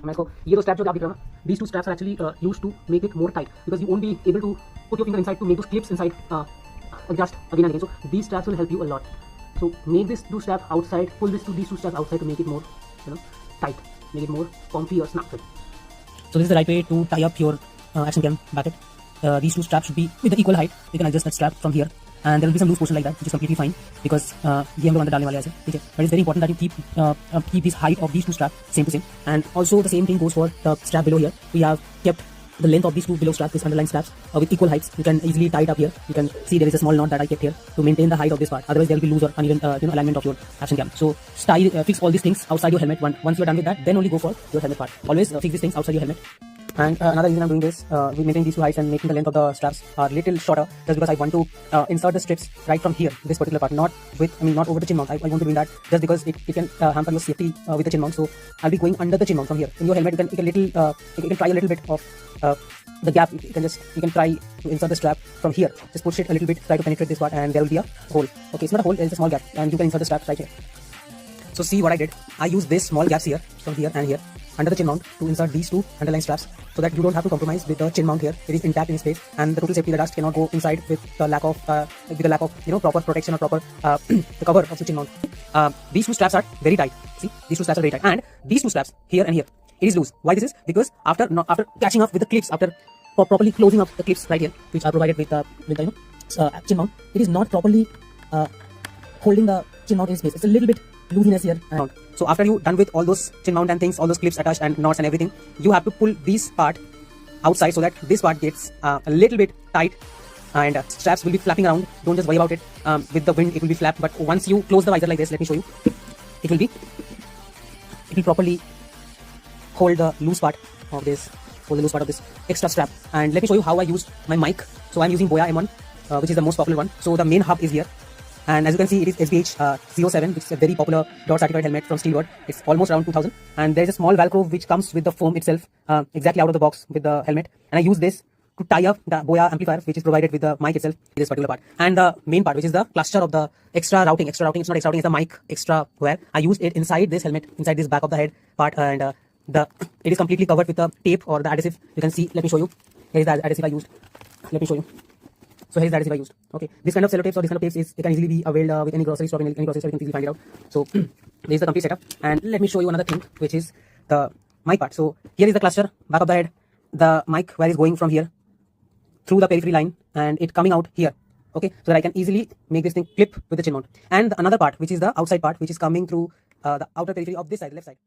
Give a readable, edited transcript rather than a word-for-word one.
मैं इसको ये दो स्ट्रैप जो आप देख रहे हो ना, these two straps are actually used to make it more tight because you won't be able to put your finger inside to make those clips inside adjust again and again. So these straps will help you a lot. So make this two strap outside, pull these two straps outside to make it more, tight, make it more comfy or snug fit. So this is the right way to tie up your action cam bracket. These two straps should be with the equal height. You can adjust that strap from here, and there will be some loose portion like that, which is completely fine because ये हम लोग अंदर डालने वाले हैं ऐसे, ठीक है. But it's very important that you keep this height of these two straps same to same, and also the same thing goes for the strap below here. We have kept the length of these two below straps, this underlying straps, with equal heights. You can easily tie it up here. You can see there is a small knot that I kept here to maintain the height of this part. Otherwise, there will be loose or uneven alignment of your action cam. So fix all these things outside your helmet. Once you are done with that, then only go for your helmet part. Always fix these things outside your helmet. And another reason I'm doing this, we maintain these two heights and making the length of the straps a little shorter, just because I want to insert the strips right from here, this particular part, not over the chin mount. I want to do that just because it can hamper your safety with the chin mount. So I'll be going under the chin mount from here. In your helmet, you can try a little bit of the gap. You can try to insert the strap from here. Just push it a little bit, try to penetrate this part, and there will be a hole. Okay, it's not a hole, it's a small gap, and you can insert the strap right here. So see what I did. I used this small gaps here, from here and here, under the chin mount to insert these two underlying straps so that you don't have to compromise with the chin mount here. It is intact in space, and the total safety, the dust cannot go inside with the lack of proper protection or proper the cover of the chin mount. These two straps are very tight. See, these two straps are very tight, and these two straps here and here, it is loose. Why this is? Because after catching up with the clips, after properly closing up the clips right here, which are provided with the chin mount, it is not properly holding the chin mount in space. It's a little bit looseness here. So after you done with all those chin mount and things, all those clips attached and knots and everything, you have to pull this part outside so that this part gets a little bit tight, and straps will be flapping around. Don't just worry about it. With the wind it will be flap, but once you close the visor like this, let me show you, it will properly hold the loose part of this extra strap. And let me show you how I used my mic. So I'm using Boya M1, which is the most popular one. So the main hub is here, and as you can see, it is SBH07, which is a very popular DOT certified helmet from Steelbird. It's almost around 2000, and there is a small Velcro which comes with the foam itself, exactly out of the box with the helmet. And I use this to tie up the Boya amplifier, which is provided with the mic itself, this particular part. And the main part, which is the cluster of the extra routing, it's not extra routing, it's the mic extra wire. I used it inside this helmet, inside this back of the head part, and it is completely covered with the tape or the adhesive. You can see, let me show you. Here is the adhesive I used. Let me show you. So here is the adhesive I used. Okay, this kind of sellotapes or this kind of tapes it can easily be availed with any grocery store. Any grocery store you can easily find it out. So this is the complete setup. And let me show you another thing, which is the mic part. So here is the cluster, back of the head. The mic wire is going from here through the periphery line, and it coming out here. Okay, so that I can easily make this thing clip with the chin mount. And another part, which is the outside part, which is coming through the outer periphery of this side, left side.